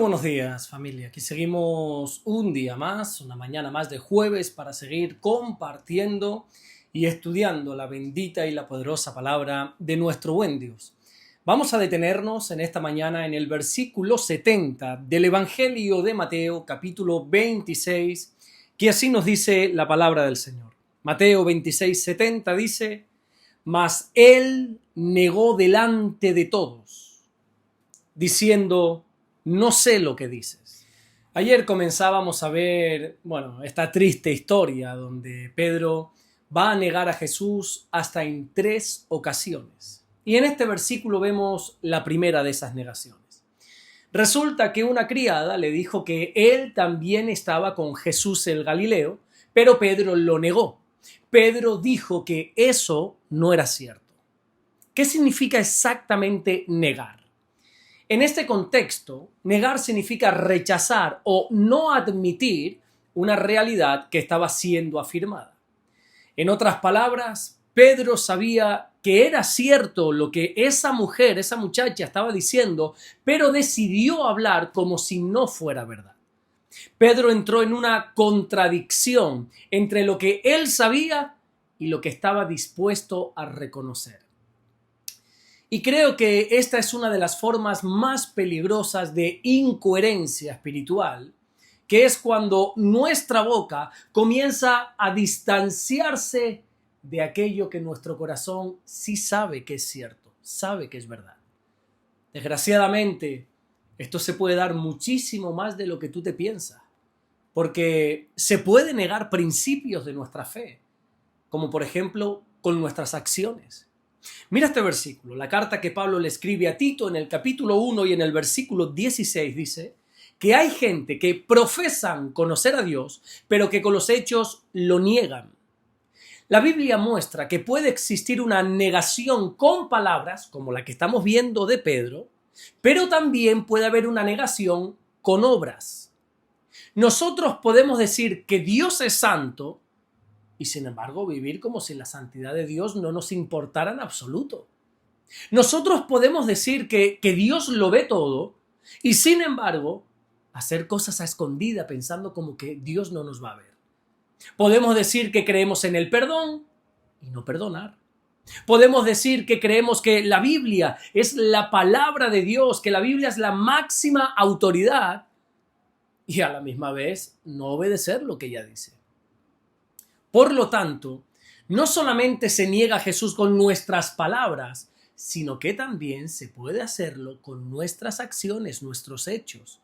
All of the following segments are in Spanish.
buenos días, familia. Aquí seguimos un día más, una mañana más de jueves para seguir compartiendo y estudiando la bendita y la poderosa palabra de nuestro buen Dios. Vamos a detenernos en esta mañana en el versículo 70 del Evangelio de Mateo, capítulo 26, que así nos dice la palabra del Señor. Mateo 26, 70 dice: «Mas él negó delante de todos, diciendo: no sé lo que dices». Ayer comenzábamos a ver, esta triste historia donde Pedro va a negar a Jesús hasta en 3 ocasiones. Y en este versículo vemos la primera de esas negaciones. Resulta que una criada le dijo que él también estaba con Jesús el Galileo, pero Pedro lo negó. Pedro dijo que eso no era cierto. ¿Qué significa exactamente negar? En este contexto, negar significa rechazar o no admitir una realidad que estaba siendo afirmada. En otras palabras, Pedro sabía que era cierto lo que esa muchacha estaba diciendo, pero decidió hablar como si no fuera verdad. Pedro entró en una contradicción entre lo que él sabía y lo que estaba dispuesto a reconocer. Y creo que esta es una de las formas más peligrosas de incoherencia espiritual, que es cuando nuestra boca comienza a distanciarse de aquello que nuestro corazón sí sabe que es cierto, sabe que es verdad. Desgraciadamente, esto se puede dar muchísimo más de lo que tú te piensas, porque se puede negar principios de nuestra fe, como por ejemplo con nuestras acciones. Mira este versículo, la carta que Pablo le escribe a Tito en el capítulo 1 y en el versículo 16 dice que hay gente que profesan conocer a Dios, pero que con los hechos lo niegan. La Biblia muestra que puede existir una negación con palabras, como la que estamos viendo de Pedro, pero también puede haber una negación con obras. Nosotros podemos decir que Dios es santo, y sin embargo vivir como si la santidad de Dios no nos importara en absoluto. Nosotros podemos decir que Dios lo ve todo y sin embargo hacer cosas a escondida pensando como que Dios no nos va a ver. Podemos decir que creemos en el perdón y no perdonar. Podemos decir que creemos que la Biblia es la palabra de Dios, que la Biblia es la máxima autoridad y a la misma vez no obedecer lo que ella dice. Por lo tanto, no solamente se niega a Jesús con nuestras palabras, sino que también se puede hacerlo con nuestras acciones, nuestros hechos.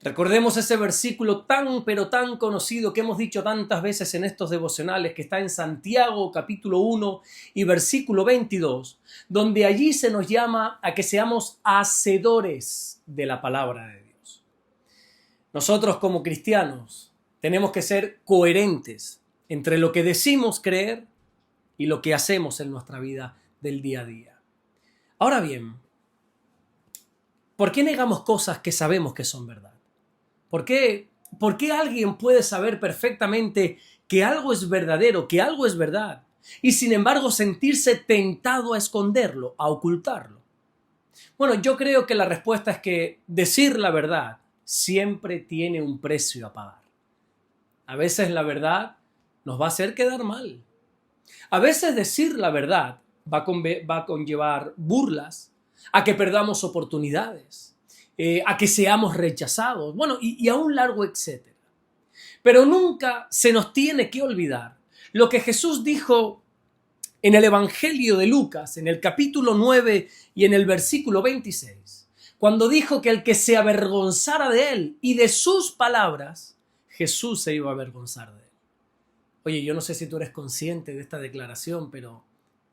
Recordemos ese versículo tan conocido que hemos dicho tantas veces en estos devocionales, que está en Santiago capítulo 1 y versículo 22, donde allí se nos llama a que seamos hacedores de la palabra de Dios. Nosotros como cristianos tenemos que ser coherentes entre lo que decimos creer y lo que hacemos en nuestra vida del día a día. Ahora bien, ¿por qué negamos cosas que sabemos que son verdad? ¿Por qué alguien puede saber perfectamente que algo es verdadero, que algo es verdad, y sin embargo sentirse tentado a esconderlo, a ocultarlo? Bueno, yo creo que la respuesta es que decir la verdad siempre tiene un precio a pagar. A veces la verdad nos va a hacer quedar mal. A veces decir la verdad va a conllevar burlas, a que perdamos oportunidades, a que seamos rechazados, y a un largo etcétera. Pero nunca se nos tiene que olvidar lo que Jesús dijo en el Evangelio de Lucas, en el capítulo 9 y en el versículo 26, cuando dijo que el que se avergonzara de él y de sus palabras, Jesús se iba a avergonzar de él. Oye, yo no sé si tú eres consciente de esta declaración, pero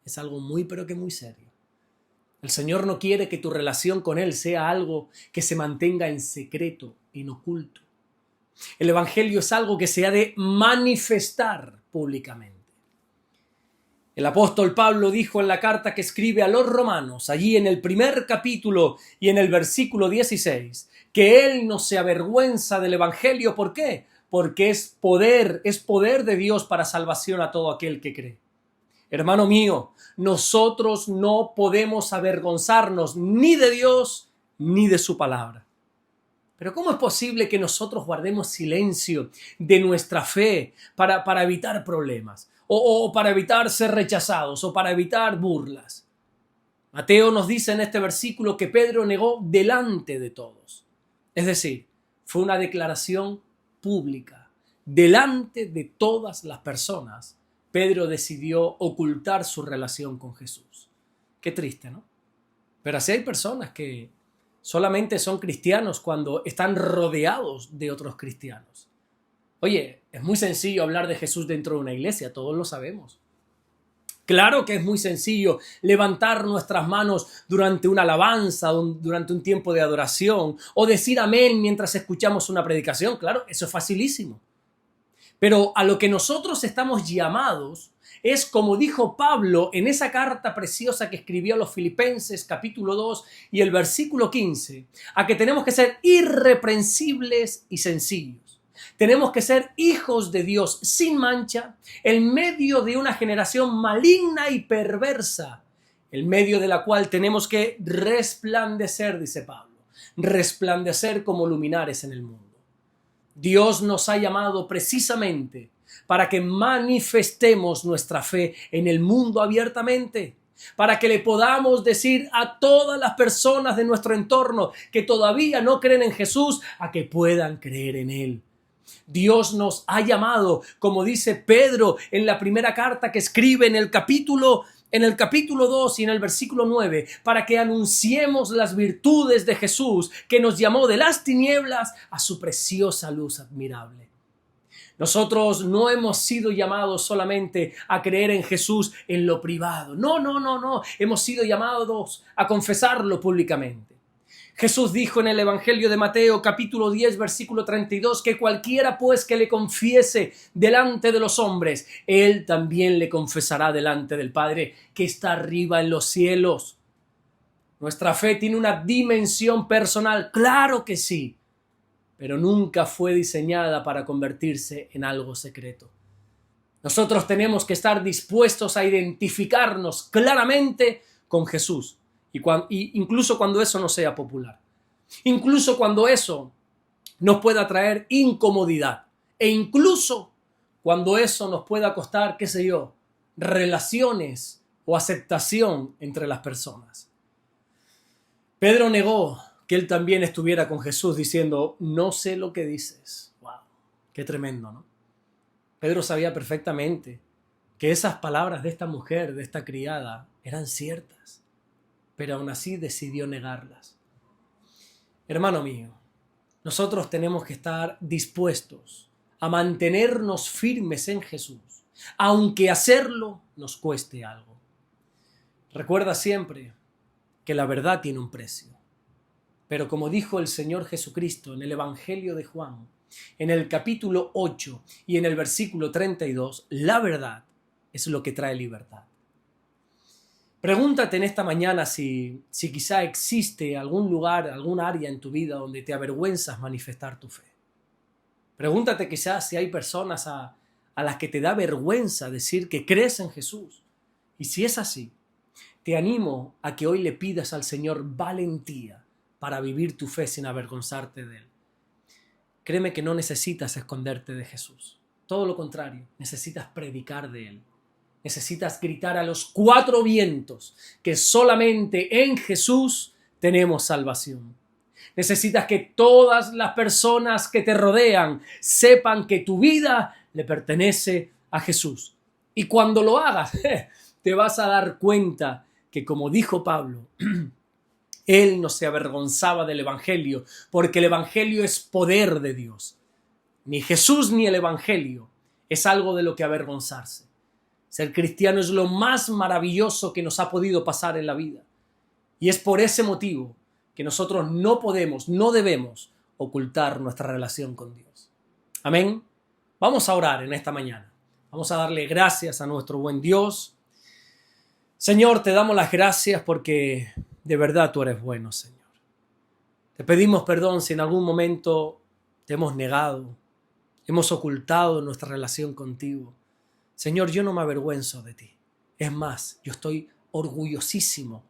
es algo muy serio. El Señor no quiere que tu relación con Él sea algo que se mantenga en secreto, en oculto. El Evangelio es algo que se ha de manifestar públicamente. El apóstol Pablo dijo en la carta que escribe a los romanos, allí en el primer capítulo y en el versículo 16, que Él no se avergüenza del Evangelio. ¿Por qué? Porque es poder de Dios para salvación a todo aquel que cree. Hermano mío, nosotros no podemos avergonzarnos ni de Dios ni de su palabra. Pero ¿cómo es posible que nosotros guardemos silencio de nuestra fe para evitar problemas? O para evitar ser rechazados, o para evitar burlas. Mateo nos dice en este versículo que Pedro negó delante de todos. Es decir, fue una declaración pública. Delante de todas las personas, Pedro decidió ocultar su relación con Jesús. Qué triste, ¿no? Pero así hay personas que solamente son cristianos cuando están rodeados de otros cristianos. Oye, es muy sencillo hablar de Jesús dentro de una iglesia, todos lo sabemos. Claro que es muy sencillo levantar nuestras manos durante una alabanza, durante un tiempo de adoración, o decir amén mientras escuchamos una predicación. Claro, eso es facilísimo. Pero a lo que nosotros estamos llamados es, como dijo Pablo en esa carta preciosa que escribió a los Filipenses, capítulo 2 y el versículo 15, a que tenemos que ser irreprensibles y sencillos. Tenemos que ser hijos de Dios sin mancha, en medio de una generación maligna y perversa, en medio de la cual tenemos que resplandecer, dice Pablo, resplandecer como luminares en el mundo. Dios nos ha llamado precisamente para que manifestemos nuestra fe en el mundo abiertamente, para que le podamos decir a todas las personas de nuestro entorno que todavía no creen en Jesús, a que puedan creer en Él. Dios nos ha llamado, como dice Pedro en la primera carta que escribe en el capítulo 2 y en el versículo 9, para que anunciemos las virtudes de Jesús, que nos llamó de las tinieblas a su preciosa luz admirable. Nosotros no hemos sido llamados solamente a creer en Jesús en lo privado. No. Hemos sido llamados a confesarlo públicamente. Jesús dijo en el Evangelio de Mateo, capítulo 10, versículo 32, que cualquiera pues que le confiese delante de los hombres, él también le confesará delante del Padre que está arriba en los cielos. Nuestra fe tiene una dimensión personal, claro que sí, pero nunca fue diseñada para convertirse en algo secreto. Nosotros tenemos que estar dispuestos a identificarnos claramente con Jesús. Incluso cuando eso no sea popular, incluso cuando eso nos pueda traer incomodidad, e incluso cuando eso nos pueda costar, qué sé yo, relaciones o aceptación entre las personas. Pedro negó que él también estuviera con Jesús diciendo, no sé lo que dices. Wow, qué tremendo, ¿no? Pedro sabía perfectamente que esas palabras de esta mujer, de esta criada, eran ciertas, pero aún así decidió negarlas. Hermano mío, nosotros tenemos que estar dispuestos a mantenernos firmes en Jesús, aunque hacerlo nos cueste algo. Recuerda siempre que la verdad tiene un precio. Pero como dijo el Señor Jesucristo en el Evangelio de Juan, en el capítulo 8 y en el versículo 32, la verdad es lo que trae libertad. Pregúntate en esta mañana si quizá existe algún lugar, algún área en tu vida donde te avergüenzas manifestar tu fe. Pregúntate quizás si hay personas a las que te da vergüenza decir que crees en Jesús. Y si es así, te animo a que hoy le pidas al Señor valentía para vivir tu fe sin avergonzarte de Él. Créeme que no necesitas esconderte de Jesús. Todo lo contrario, necesitas predicar de Él. Necesitas gritar a los cuatro vientos que solamente en Jesús tenemos salvación. Necesitas que todas las personas que te rodean sepan que tu vida le pertenece a Jesús. Y cuando lo hagas, te vas a dar cuenta que, como dijo Pablo, él no se avergonzaba del Evangelio, porque el Evangelio es poder de Dios. Ni Jesús ni el Evangelio es algo de lo que avergonzarse. Ser cristiano es lo más maravilloso que nos ha podido pasar en la vida. Y es por ese motivo que nosotros no podemos, no debemos ocultar nuestra relación con Dios. Amén. Vamos a orar en esta mañana. Vamos a darle gracias a nuestro buen Dios. Señor, te damos las gracias porque de verdad tú eres bueno, Señor. Te pedimos perdón si en algún momento te hemos negado, hemos ocultado nuestra relación contigo. Señor, yo no me avergüenzo de ti. Es más, yo estoy orgullosísimo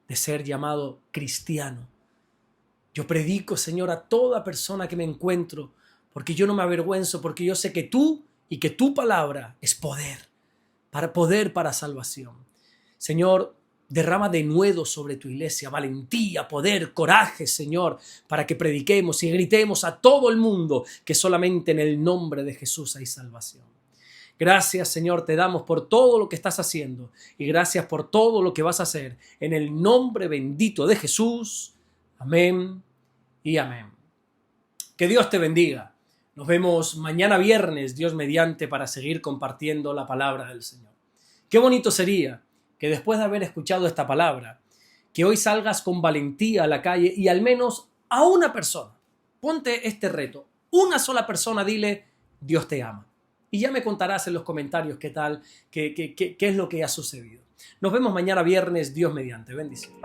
de ser llamado cristiano. Yo predico, Señor, a toda persona que me encuentro, porque yo no me avergüenzo, porque yo sé que tú y que tu palabra es poder para salvación. Señor, derrama denuedo sobre tu iglesia, valentía, poder, coraje, Señor, para que prediquemos y gritemos a todo el mundo que solamente en el nombre de Jesús hay salvación. Gracias, Señor, te damos por todo lo que estás haciendo y gracias por todo lo que vas a hacer. En el nombre bendito de Jesús. Amén y amén. Que Dios te bendiga. Nos vemos mañana viernes, Dios mediante, para seguir compartiendo la palabra del Señor. Qué bonito sería que después de haber escuchado esta palabra, que hoy salgas con valentía a la calle y al menos a una persona, ponte este reto, una sola persona, dile, Dios te ama. Y ya me contarás en los comentarios qué tal, qué es lo que ha sucedido. Nos vemos mañana viernes, Dios mediante. Bendiciones.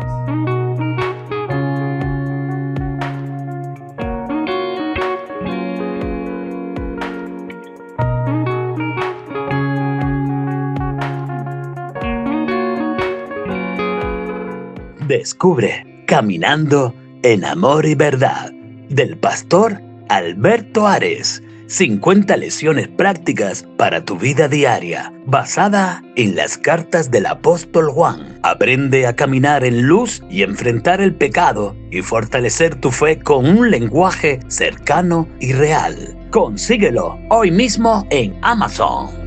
Descubre Caminando en Amor y Verdad del pastor Alberto Ares. 50 lecciones prácticas para tu vida diaria, basada en las cartas del apóstol Juan. Aprende a caminar en luz y enfrentar el pecado y fortalecer tu fe con un lenguaje cercano y real. Consíguelo hoy mismo en Amazon.